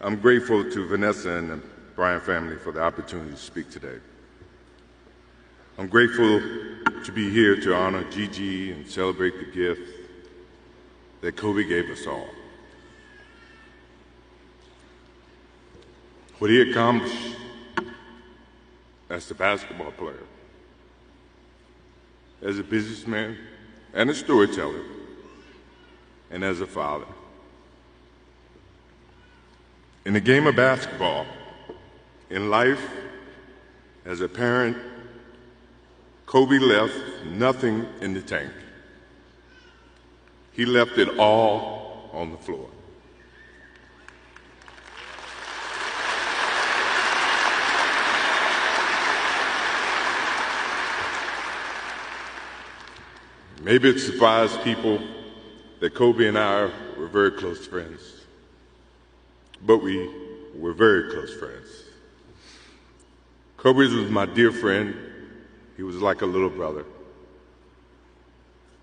I'm grateful to Vanessa and the Briant family for the opportunity to speak today. I'm grateful to be here to honor Gigi and celebrate the gift that Kobe gave us all. What he accomplished as a basketball player, as a businessman and a storyteller, and as a father. In the game of basketball, in life, as a parent, Kobe left nothing in the tank. He left it all on the floor. Maybe it surprised people that Kobe and I were very close friends, but we were very close friends. Kobe was my dear friend. He was like a little brother.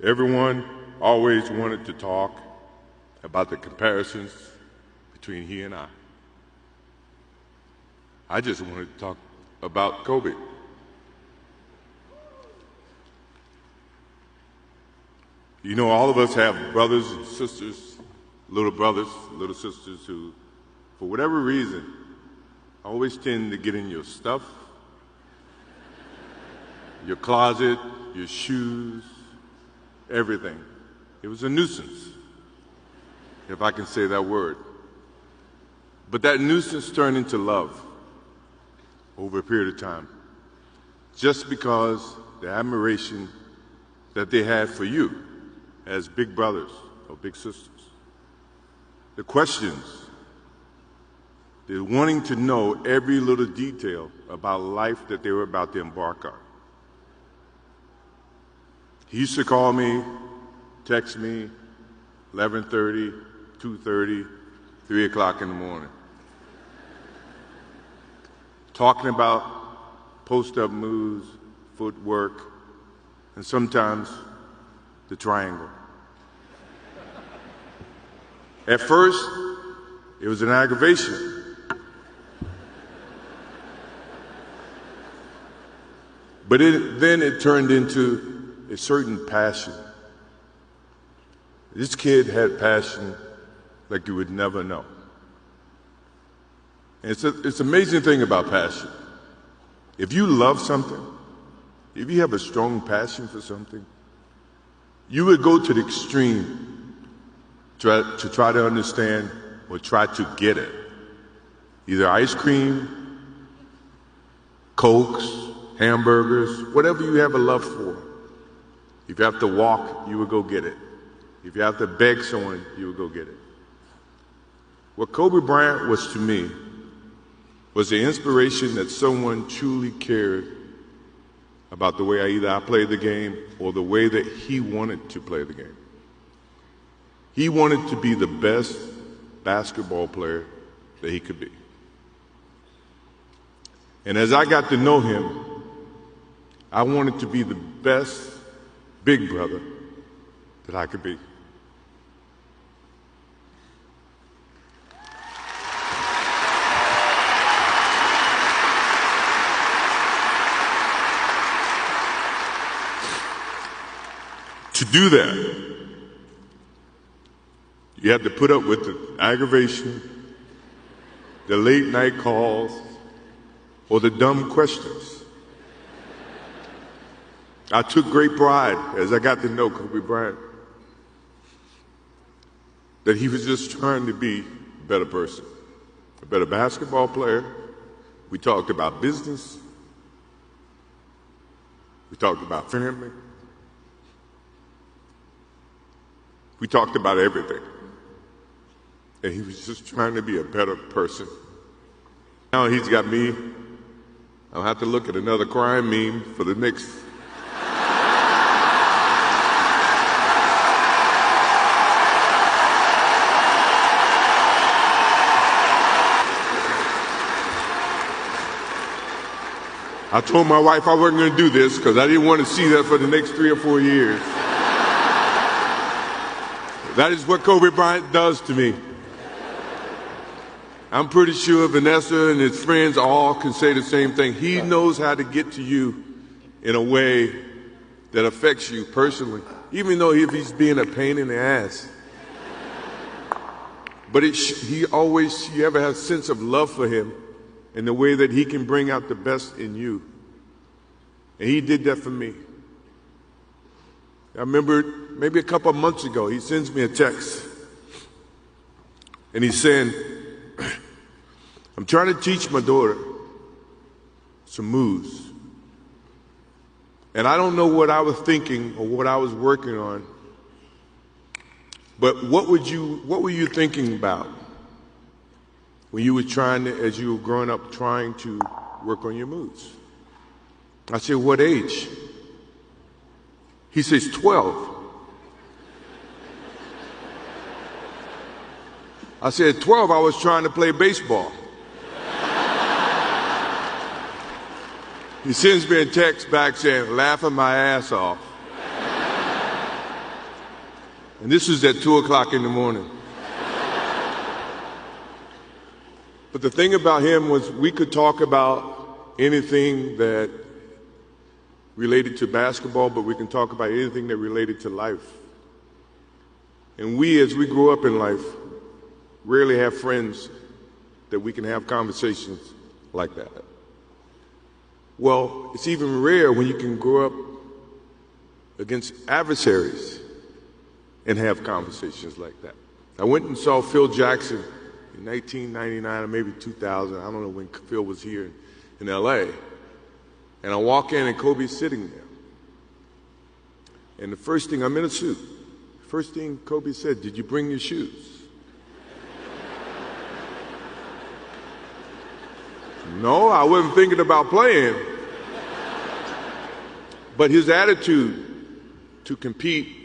Everyone always wanted to talk about the comparisons between he and I. I just wanted to talk about Kobe. You know, all of us have brothers and sisters, little brothers, little sisters who, for whatever reason, always tend to get in your stuff, your closet, your shoes, everything. It was a nuisance, if I can say that word. But that nuisance turned into love over a period of time, just because the admiration that they had for you as big brothers or big sisters. The questions, the wanting to know every little detail about life that they were about to embark on. He used to call me, text me, 11:30, 2:30, 3 o'clock in the morning, talking about post-up moves, footwork, and sometimes the triangle. At first, it was an aggravation. But then it turned into a certain passion. This kid had passion like you would never know. And it's an amazing thing about passion. If you love something, if you have a strong passion for something, you would go to the extreme to try to understand or try to get it. Either ice cream, Cokes, hamburgers, whatever you have a love for. If you have to walk, you would go get it. If you have to beg someone, you would go get it. What Kobe Bryant was to me was the inspiration that someone truly cared about the way I played the game or the way that he wanted to play the game. He wanted to be the best basketball player that he could be. And as I got to know him, I wanted to be the best big brother that I could be. To do that, you have to put up with the aggravation, the late night calls, or the dumb questions. I took great pride as I got to know Kobe Bryant that he was just trying to be a better person, a better basketball player. We talked about business. We talked about family. We talked about everything. And he was just trying to be a better person. Now he's got me. I'll have to look at another crime meme for the next. I told my wife I wasn't going to do this because I didn't want to see that for the next 3 or 4 years. That is what Kobe Bryant does to me. I'm pretty sure Vanessa and his friends all can say the same thing. He knows how to get to you in a way that affects you personally, even though if he's being a pain in the ass. But you ever have a sense of love for him in the way that he can bring out the best in you. And he did that for me. I remember maybe a couple of months ago, he sends me a text. And he's saying, I'm trying to teach my daughter some moves. And I don't know what I was thinking or what I was working on. But what were you thinking about when you were as you were growing up, trying to work on your moves? I said, what age? He says, 12. I said, 12, I was trying to play baseball. He sends me a text back saying, laughing my ass off. And this was at 2 o'clock in the morning. But the thing about him was we could talk about anything that related to basketball, but we can talk about anything that related to life. And as we grow up in life, rarely have friends that we can have conversations like that. Well, it's even rare when you can grow up against adversaries and have conversations like that. I went and saw Phil Jackson in 1999 or maybe 2000. I don't know when Phil was here in LA. And I walk in and Kobe's sitting there. And the first thing, I'm in a suit. First thing Kobe said, did you bring your shoes? No, I wasn't thinking about playing. But his attitude to compete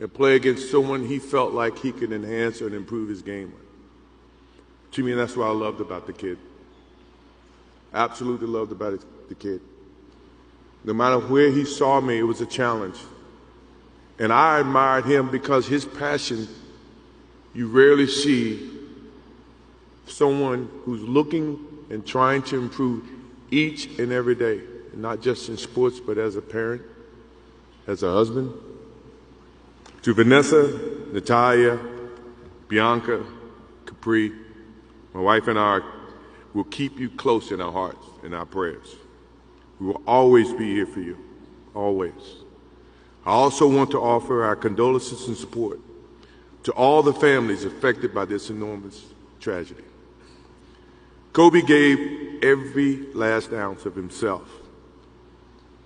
and play against someone he felt like he could enhance and improve his game with. To me, that's what I loved about the kid. Absolutely loved about the kid. No matter where he saw me, it was a challenge. And I admired him because his passion, you rarely see someone who's looking and trying to improve each and every day, not just in sports, but as a parent, as a husband. To Vanessa, Natalia, Bianca, Capri, my wife and I will keep you close in our hearts and our prayers. We will always be here for you, always. I also want to offer our condolences and support to all the families affected by this enormous tragedy. Kobe gave every last ounce of himself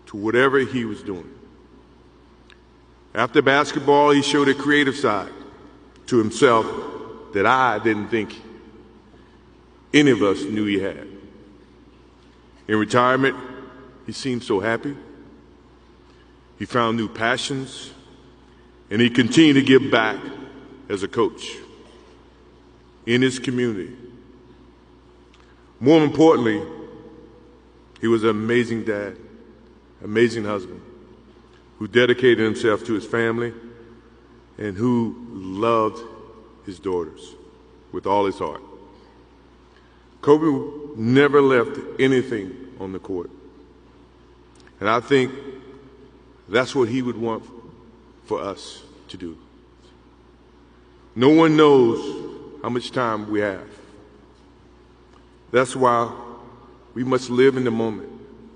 to whatever he was doing. After basketball, he showed a creative side to himself that I didn't think any of us knew he had. In retirement, he seemed so happy. He found new passions, and he continued to give back as a coach in his community. More importantly, he was an amazing dad, amazing husband, who dedicated himself to his family and who loved his daughters with all his heart. Kobe never left anything on the court. And I think that's what he would want for us to do. No one knows how much time we have. That's why we must live in the moment.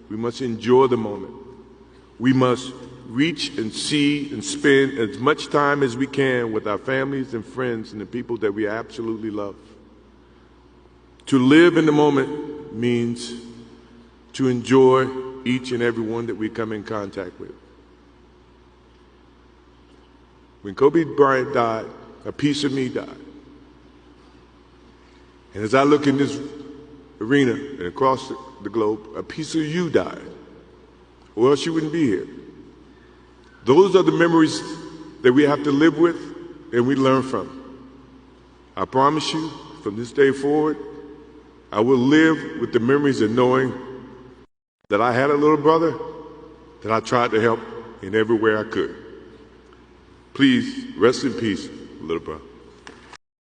We must enjoy the moment. We must reach and see and spend as much time as we can with our families and friends and the people that we absolutely love. To live in the moment means to enjoy each and every one that we come in contact with. When Kobe Bryant died, a piece of me died. And as I look in this arena and across the globe, a piece of you died, or else you wouldn't be here. Those are the memories that we have to live with and we learn from. I promise you, from this day forward, I will live with the memories of knowing that I had a little brother that I tried to help in every way I could. Please rest in peace, little brother.